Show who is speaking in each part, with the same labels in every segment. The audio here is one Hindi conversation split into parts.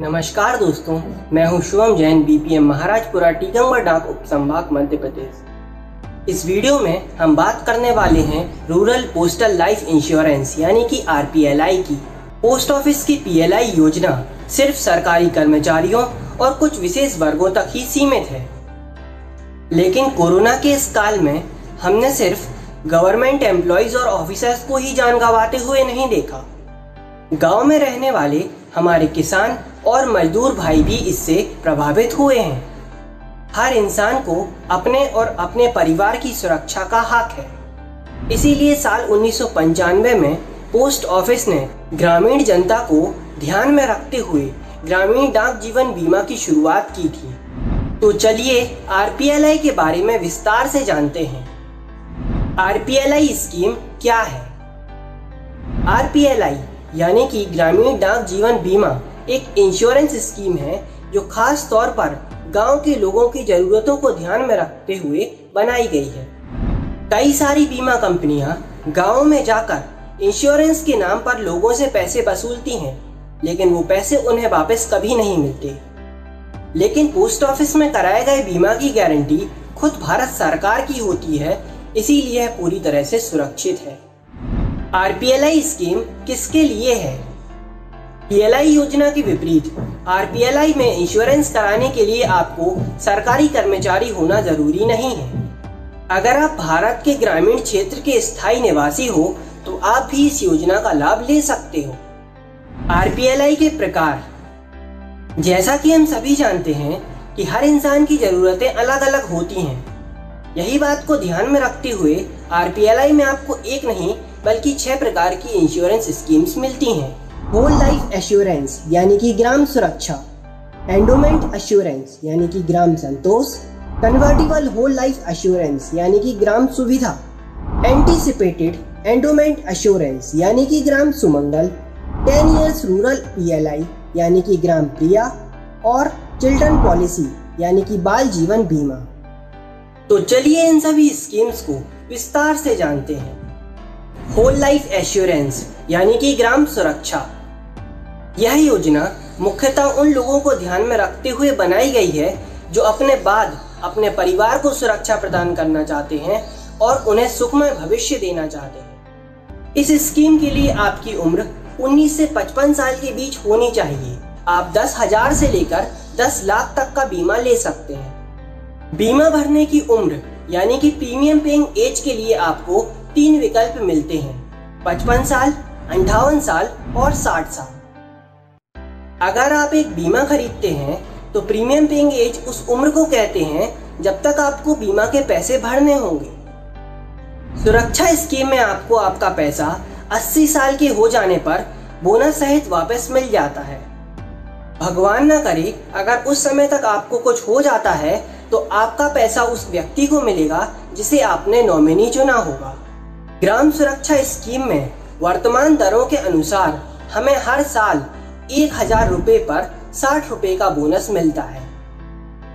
Speaker 1: नमस्कार दोस्तों, मैं हूं शुभम जैन, बीपीएम महाराजपुरा, टीकमगढ़ डाक उप संभाग, मध्य प्रदेश। इस वीडियो में हम बात करने वाले हैं रूरल पोस्टल लाइफ इंश्योरेंस यानी कि आरपीएलआई की। पोस्ट ऑफिस की पीएलआई योजना सिर्फ सरकारी कर्मचारियों और कुछ विशेष वर्गों तक ही सीमित है, लेकिन कोरोना के इस काल में हमने सिर्फ गवर्नमेंट एम्प्लॉइज और ऑफिसर्स को ही जान गंवाते हुए नहीं देखा। गांव में रहने वाले हमारे किसान और मजदूर भाई भी इससे प्रभावित हुए हैं। हर इंसान को अपने और अपने परिवार की सुरक्षा का हक है। इसीलिए साल 1995 में पोस्ट ऑफिस ने ग्रामीण जनता को ध्यान में रखते हुए ग्रामीण डाक जीवन बीमा की शुरुआत की थी। तो चलिए आरपीएलआई के बारे में विस्तार से जानते हैं। आरपीएलआई स्कीम क्या है? आरपीएलआई यानी कि ग्रामीण डाक जीवन बीमा एक इंश्योरेंस स्कीम है जो खास तौर पर गांव के लोगों की जरूरतों को ध्यान में रखते हुए बनाई गई है। कई सारी बीमा कंपनियां गांवों में जाकर इंश्योरेंस के नाम पर लोगों से पैसे वसूलती हैं, लेकिन वो पैसे उन्हें वापस कभी नहीं मिलते। लेकिन पोस्ट ऑफिस में कराए गए बीमा की गारंटी खुद भारत सरकार की होती है, इसीलिए यह पूरी तरह से सुरक्षित है। आरपीएलआई स्कीम किसके लिए है? पीएलआई योजना के विपरीत आरपीएलआई में इंश्योरेंस कराने के लिए आपको सरकारी कर्मचारी होना जरूरी नहीं है। अगर आप भारत के ग्रामीण क्षेत्र के स्थायी निवासी हो तो आप भी इस योजना का लाभ ले सकते हो। आरपीएलआई के प्रकार, जैसा कि हम सभी जानते हैं कि हर इंसान की जरूरतें अलग अलग होती हैं। यही बात को ध्यान में रखते हुए आरपीएलआई में आपको एक नहीं बल्कि 6 प्रकार की इंश्योरेंस स्कीम्स मिलती हैं। होल लाइफ एश्योरेंस यानी कि ग्राम सुरक्षा, एंडोमेंट एश्योरेंस यानी कि ग्राम संतोष, कन्वर्टिबल होल लाइफ एश्योरेंस यानी कि ग्राम सुविधा, एंटीसिपेटेड एंडोमेंट एश्योरेंस यानी कि ग्राम सुमंगल, 10 इयर्स रूरल पीएलआई यानी कि ग्राम प्रिया और चिल्ड्रन पॉलिसी यानी कि बाल जीवन बीमा। तो चलिए इन सभी स्कीम्स को विस्तार से जानते हैं। होल लाइफ एश्योरेंस यानी कि ग्राम सुरक्षा, यह योजना मुख्यतः उन लोगों को ध्यान में रखते हुए बनाई गई है जो अपने बाद अपने परिवार को सुरक्षा प्रदान करना चाहते हैं और उन्हें सुखमय भविष्य देना चाहते हैं। इस स्कीम के लिए आपकी उम्र 19 से 55 साल के बीच होनी चाहिए। आप 10,000 से लेकर 10 लाख तक का बीमा ले सकते हैं। बीमा भरने की उम्र यानी कि प्रीमियम पेइंग एज के लिए आपको 3 विकल्प मिलते हैं: 55 साल, 58 साल और 60 साल। अगर आप एक बीमा खरीदते हैं तो प्रीमियम पेइंग एज उस उम्र को कहते हैं जब तक आपको बीमा के पैसे भरने होंगे। सुरक्षा स्कीम में आपको आपका पैसा 80 साल के हो जाने पर बोनस सहित वापस मिल जाता है। भगवान न करे अगर उस समय तक आपको कुछ हो जाता है तो आपका पैसा उस व्यक्ति को मिलेगा जिसे आपने नॉमिनी चुना होगा। ग्राम सुरक्षा स्कीम में वर्तमान दरों के अनुसार हमें हर साल 1,000 रुपए पर 60 रुपए का बोनस मिलता है।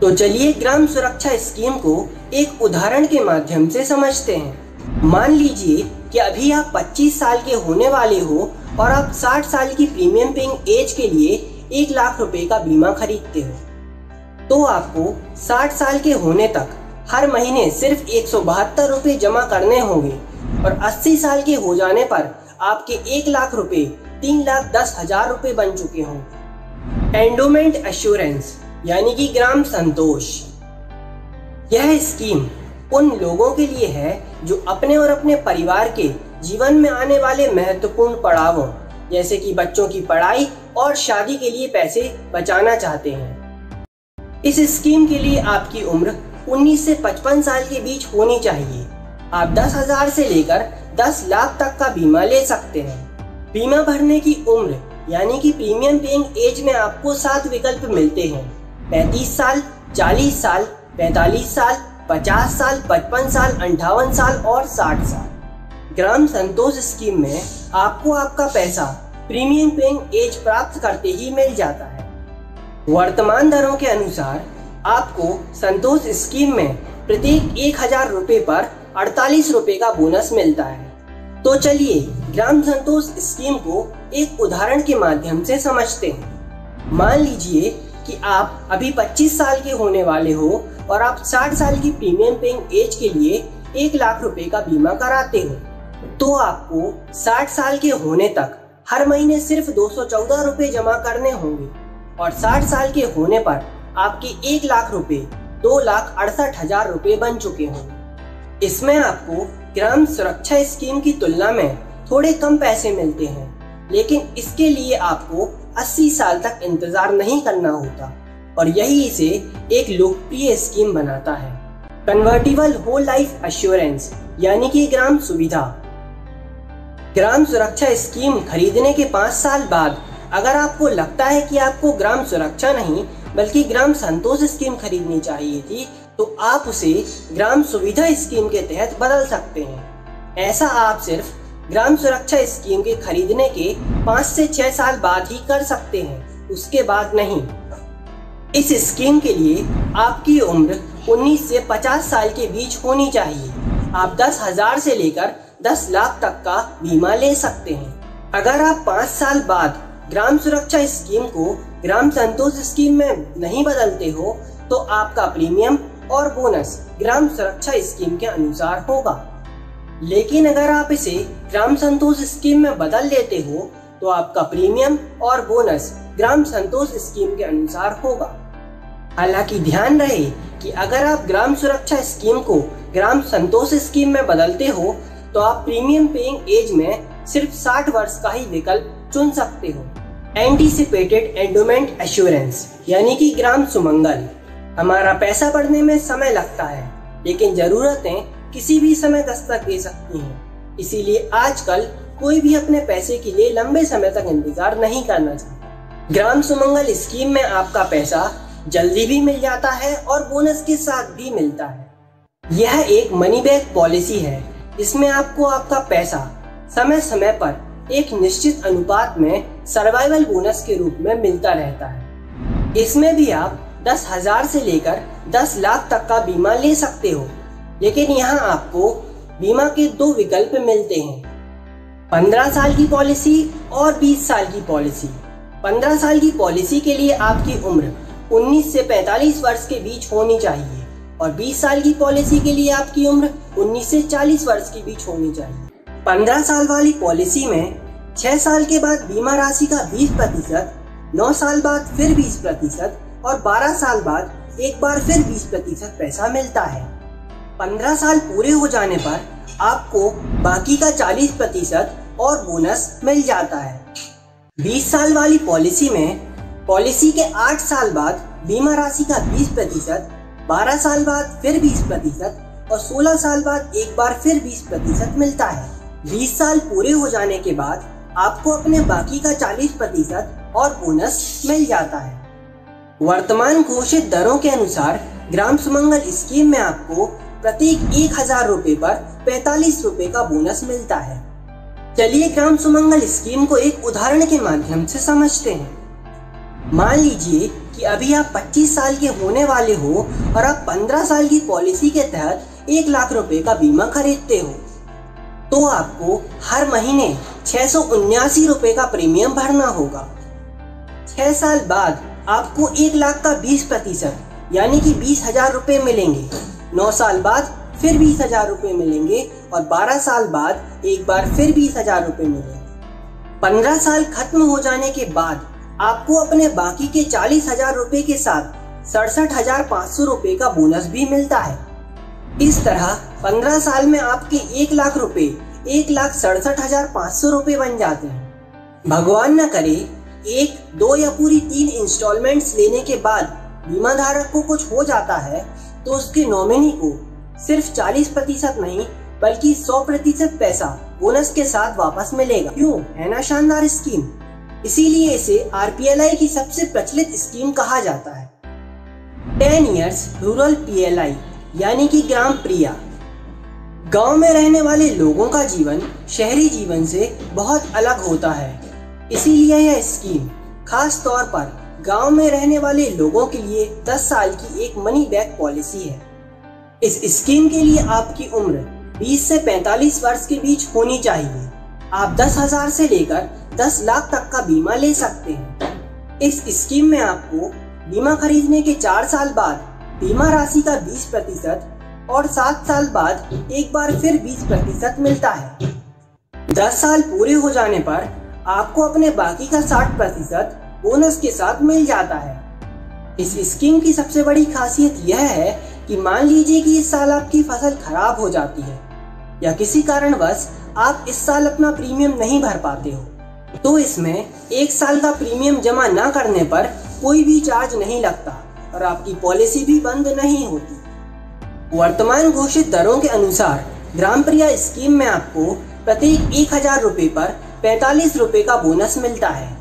Speaker 1: तो चलिए ग्राम सुरक्षा स्कीम को एक उदाहरण के माध्यम से समझते हैं। मान लीजिए कि अभी आप 25 साल के होने वाले हो और आप 60 साल की प्रीमियम पेइंग एज के लिए 1 लाख रुपए का बीमा खरीदते हो। तो आपको 60 साल के होने तक हर महीने सिर्फ 172 रुपए जमा करने होंगे और 80 साल के हो जाने पर आपके 1 लाख रुपए 3,10,000 रुपए बन चुके होंगे। एंडोमेंट एश्योरेंस यानी कि ग्राम संतोष, यह स्कीम उन लोगों के लिए है जो अपने और अपने परिवार के जीवन में आने वाले महत्वपूर्ण पड़ावों जैसे कि बच्चों की पढ़ाई और शादी के लिए पैसे बचाना चाहते हैं। इस स्कीम के लिए आपकी उम्र 19 से 55 साल के बीच होनी चाहिए। आप 10,000 से लेकर 10 लाख तक का बीमा ले सकते हैं। बीमा भरने की उम्र यानी कि प्रीमियम पेइंग एज में आपको 7 विकल्प मिलते हैं: 35 साल, 40 साल, 45 साल, 50 साल, 55 साल, 58 साल और 60 साल। ग्राम संतोष स्कीम में आपको आपका पैसा प्रीमियम पेइंग एज प्राप्त करते ही मिल जाता है। वर्तमान दरों के अनुसार आपको संतोष स्कीम में प्रत्येक 1,000 रुपए पर 48 रुपए का बोनस मिलता है। तो चलिए ग्राम संतोष स्कीम को एक उदाहरण के माध्यम से समझते हैं। मान लीजिए कि आप अभी 25 साल के होने वाले हो और आप 60 साल की प्रीमियम पेइंग एज के लिए 1 लाख रुपए का बीमा कराते हो, तो आपको 60 साल के होने तक हर महीने सिर्फ 214 रुपए जमा करने होंगे और 60 साल के होने पर आपके 1 लाख रुपए 2,68,000 रुपए बन चुके होंगे। इसमें आपको ग्राम सुरक्षा स्कीम की तुलना में थोड़े कम पैसे मिलते हैं, लेकिन इसके लिए आपको 80 साल तक इंतजार नहीं करना होता और यही इसे एक लोकप्रिय स्कीम बनाता है। कन्वर्टिबल होल लाइफ एश्योरेंस यानी कि ग्राम सुविधा। ग्राम सुरक्षा स्कीम खरीदने के 5 साल बाद अगर आपको लगता है कि आपको ग्राम सुरक्षा नहीं बल्कि ग्राम संतोष स्कीम खरीदनी चाहिए थी, तो आप उसे ग्राम सुविधा स्कीम के तहत बदल सकते हैं। ऐसा आप सिर्फ ग्राम सुरक्षा स्कीम के खरीदने के 5 से 6 साल बाद ही कर सकते हैं, उसके बाद नहीं। इस स्कीम के लिए आपकी उम्र 19 से 50 साल के बीच होनी चाहिए। आप 10,000 से लेकर 10 लाख तक का बीमा ले सकते हैं। अगर आप 5 साल बाद ग्राम सुरक्षा स्कीम को ग्राम संतोष स्कीम में नहीं बदलते हो, तो आपका प्रीमियम और बोनस ग्राम सुरक्षा स्कीम के अनुसार होगा। लेकिन अगर आप इसे ग्राम संतोष स्कीम में बदल लेते हो, तो आपका प्रीमियम और बोनस ग्राम संतोष स्कीम के अनुसार होगा। हालांकि ध्यान रहे कि अगर आप ग्राम सुरक्षा स्कीम को ग्राम संतोष स्कीम में बदलते हो, तो आप प्रीमियम पेइंग एज में सिर्फ 60 वर्ष का ही विकल्प चुन सकते हो। एंटीसिपेटेड एंडोमेंट एश्योरेंस यानी कि ग्राम सुमंगल। हमारा पैसा बढ़ने में समय लगता है, लेकिन जरूरतें किसी भी समय दस्तक दे सकती हैं। इसीलिए आजकल कोई भी अपने पैसे के लिए लंबे समय तक इंतजार नहीं करना चाहता। ग्राम सुमंगल स्कीम में आपका पैसा जल्दी भी मिल जाता है और बोनस के साथ भी मिलता है। यह एक मनी बैक पॉलिसी है जिसमें आपको आपका पैसा समय समय पर एक निश्चित अनुपात में सर्वाइवल बोनस के रूप में मिलता रहता है। इसमें भी आप 10,000 से लेकर 10 लाख तक का बीमा ले सकते हो, लेकिन यहाँ आपको बीमा के 2 विकल्प मिलते हैं, 15 साल की पॉलिसी और 20 साल की पॉलिसी। 15 साल की पॉलिसी के लिए आपकी उम्र 19 से 45 वर्ष के बीच होनी चाहिए और 20 साल की पॉलिसी के लिए आपकी उम्र 19 से 40 वर्ष के बीच होनी चाहिए। 15 साल वाली पॉलिसी में 6 साल के बाद बीमा राशि का 20%, 9 साल बाद फिर 20% और 12 साल बाद एक बार फिर 20% पैसा मिलता है। 15 साल पूरे हो जाने पर आपको बाकी का 40% और बोनस मिल जाता है। 20 साल वाली पॉलिसी में पॉलिसी के 8 साल बाद बीमा राशि का 20%, 12 साल बाद फिर 20% और 16 साल बाद एक बार फिर 20% मिलता है। 20 साल पूरे हो जाने के बाद आपको अपने बाकी का 40% और बोनस मिल जाता है। वर्तमान घोषित दरों के अनुसार ग्राम सुमंगल स्कीम में आपको प्रत्येक 1,000 रुपए पर 45 रुपए का बोनस मिलता है। चलिए ग्राम सुमंगल स्कीम को एक उदाहरण के माध्यम से समझते हैं। मान लीजिए कि अभी आप 25 साल के होने वाले हो और आप 15 साल की पॉलिसी के तहत 1 लाख रुपए का बीमा खरीदते हो, तो आपको हर महीने 679 रुपए का प्रीमियम भरना होगा। 6 साल बाद आपको 1 लाख का 20% यानी कि 20,000 रुपए मिलेंगे। 9 साल बाद फिर 20,000 रुपए मिलेंगे और 12 साल बाद एक बार फिर 20,000 रुपए मिलेंगे। 15 साल खत्म हो जाने के बाद आपको अपने बाकी के 40,000 रुपए के साथ 67,500 रुपए का बोनस भी मिलता है। इस तरह 15 साल में आपके 1 लाख रुपए 1,67,500 रुपए बन जाते हैं। भगवान न करे 1, 2 या पूरी 3 इंस्टॉलमेंट्स लेने के बाद बीमा धारक को कुछ हो जाता है, तो उसके नॉमिनी को सिर्फ 40% नहीं बल्कि 100% पैसा बोनस के साथ वापस मिलेगा। क्यों? है ना शानदार स्कीम। इसीलिए इसे RPLI की सबसे प्रचलित स्कीम कहा जाता है। 10 इयर्स रूरल PLI यानी कि ग्राम प्रिया। गांव में रहने वाले लोगों का जीवन शहरी जीवन से बहुत अलग होता है, इसीलिए यह स्कीम खास तौर पर गांव में रहने वाले लोगों के लिए 10 साल की एक मनी बैक पॉलिसी है। इस स्कीम के लिए आपकी उम्र 20 से 45 वर्ष के बीच होनी चाहिए। आप 10,000 से लेकर 10 लाख तक का बीमा ले सकते हैं। इस स्कीम में आपको बीमा खरीदने के 4 साल बाद बीमा राशि का 20% और 7 साल बाद एक बार फिर 20% मिलता है। 10 साल पूरे हो जाने पर आपको अपने बाकी का 60% बोनस के साथ मिल जाता है। इस स्कीम की सबसे बड़ी खासियत यह है कि मान लीजिए कि इस साल आपकी फसल खराब हो जाती है या किसी कारणवश आप इस साल अपना प्रीमियम नहीं भर पाते हो, तो इसमें 1 साल का प्रीमियम जमा न करने पर कोई भी चार्ज नहीं लगता और आपकी पॉलिसी भी बंद नहीं होती। वर्तमान घोषित दरों के अनुसार ग्राम प्रिया स्कीम में आपको प्रत्येक 1000 रुपए पर 45 रुपए का बोनस मिलता है।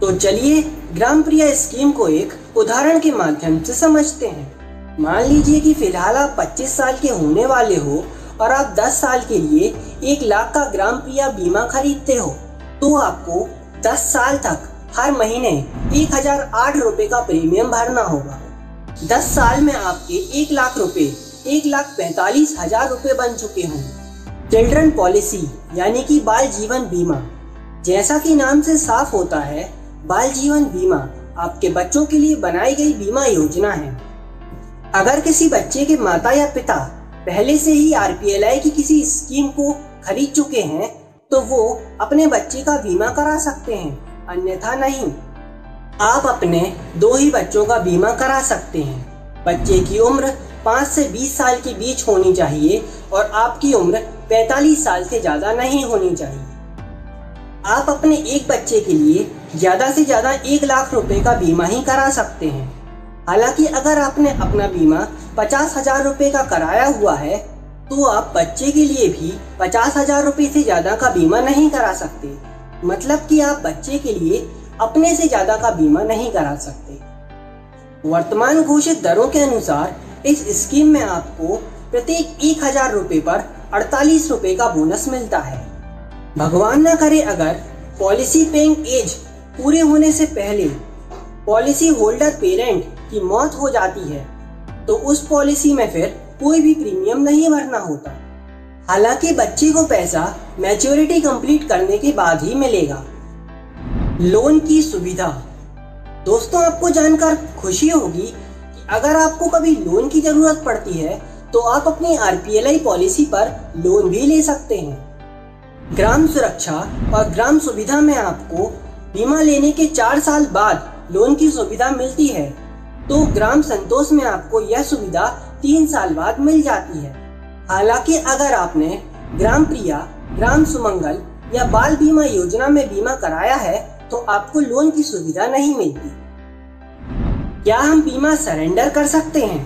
Speaker 1: तो चलिए ग्राम प्रिया स्कीम को एक उदाहरण के माध्यम से समझते हैं। मान लीजिए कि फिलहाल आप 25 साल के होने वाले हो और आप 10 साल के लिए 1 लाख का ग्राम प्रिया बीमा खरीदते हो, तो आपको 10 साल तक हर महीने 1008 रुपए का प्रीमियम भरना होगा। 10 साल में आपके 1 लाख रुपए 1,45,000 रुपए बन चुके होंगे। चिल्ड्रन पॉलिसी यानी कि बाल जीवन बीमा, जैसा कि नाम से साफ होता है, बाल जीवन बीमा आपके बच्चों के लिए बनाई गई बीमा योजना है। अगर किसी बच्चे के माता या पिता पहले से ही RPLI की किसी स्कीम को खरीद चुके हैं तो वो अपने बच्चे का बीमा करा सकते हैं, अन्यथा नहीं। आप अपने 2 ही बच्चों का बीमा करा सकते हैं। बच्चे की उम्र 5 से 20 साल के बीच होनी चाहिए और आपकी उम्र 45 साल से ज्यादा नहीं होनी चाहिए। आप अपने एक बच्चे के लिए ज्यादा से ज्यादा 1 लाख रुपए का बीमा ही करा सकते हैं। हालांकि अगर आपने अपना बीमा 50,000 रुपए का कराया हुआ है तो आप बच्चे के लिए भी 50,000 रुपए से ज्यादा का बीमा नहीं करा सकते। मतलब कि आप बच्चे के लिए अपने से ज्यादा का बीमा नहीं करा सकते। वर्तमान घोषित दरों के अनुसार इस स्कीम में आपको प्रत्येक 1000 रुपए पर 48 रुपए का बोनस मिलता है। भगवान न करे अगर पॉलिसी पेइंग एज पूरे होने से पहले पॉलिसी होल्डर पेरेंट की मौत हो जाती है तो उस पॉलिसी में फिर कोई भी प्रीमियम नहीं भरना होता। हालांकि बच्चे को पैसा मैच्योरिटी कंप्लीट करने के बाद ही मिलेगा। लोन की सुविधा, दोस्तों आपको जानकर खुशी होगी कि अगर आपको कभी लोन की जरूरत पड़ती है तो आप अपनी RPLI पॉलिसी पर लोन भी ले सकते हैं। ग्राम सुरक्षा और ग्राम सुविधा में आपको बीमा लेने के 4 साल बाद लोन की सुविधा मिलती है, तो ग्राम संतोष में आपको यह सुविधा 3 साल बाद मिल जाती है। हालांकि अगर आपने ग्राम प्रिया, ग्राम सुमंगल या बाल बीमा योजना में बीमा कराया है तो आपको लोन की सुविधा नहीं मिलती। क्या हम बीमा सरेंडर कर सकते हैं?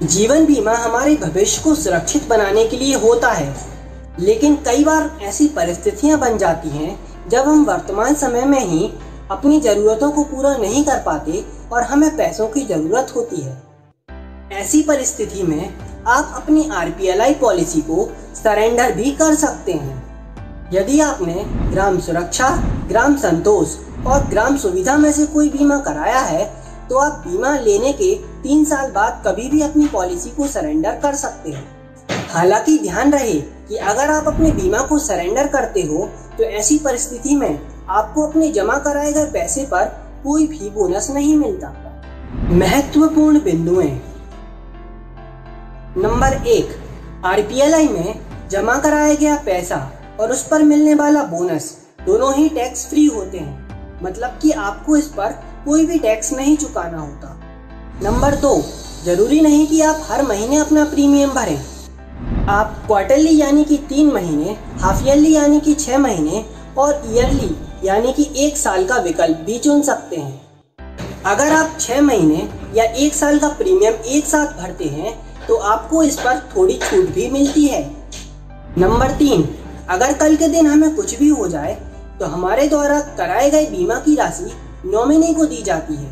Speaker 1: जीवन बीमा हमारे भविष्य को सुरक्षित बनाने के लिए होता है, लेकिन कई बार ऐसी परिस्थितियां बन जाती हैं जब हम वर्तमान समय में ही अपनी जरूरतों को पूरा नहीं कर पाते और हमें पैसों की जरूरत होती है। ऐसी परिस्थिति में आप अपनी RPLI पॉलिसी को सरेंडर भी कर सकते हैं। यदि आपने ग्राम सुरक्षा, ग्राम संतोष और ग्राम सुविधा में से कोई बीमा कराया है तो आप बीमा लेने के 3 साल बाद कभी भी अपनी पॉलिसी को सरेंडर कर सकते हैं। हालांकि ध्यान रहे कि अगर आप अपने बीमा को सरेंडर करते हो तो ऐसी परिस्थिति में आपको अपने जमा कराए गए पैसे पर कोई भी बोनस नहीं मिलता। महत्वपूर्ण बिंदुएं। नंबर 1, RPLI में जमा कराया गया पैसा और उस पर मिलने वाला बोनस दोनों ही टैक्स फ्री होते हैं, मतलब कि आपको इस पर कोई भी टैक्स नहीं चुकाना होता। नंबर 2, जरूरी नहीं कि आप हर महीने अपना प्रीमियम भरें। आप क्वार्टरली यानी कि 3 महीने, हाफ ईयरली यानी कि 6 महीने और ईयरली यानी कि 1 साल का विकल्प भी चुन सकते हैं। अगर आप 6 महीने या 1 साल का प्रीमियम एक साथ भरते हैं तो आपको इस पर थोड़ी छूट भी मिलती है। नंबर 3, अगर कल के दिन हमें कुछ भी हो जाए तो हमारे द्वारा कराए गए बीमा की राशि नॉमिनी को दी जाती है।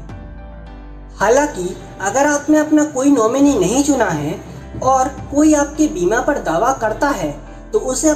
Speaker 1: हालांकि अगर आपने अपना कोई नॉमिनी नहीं चुना है और कोई आपके बीमा पर दावा करता है तो उसे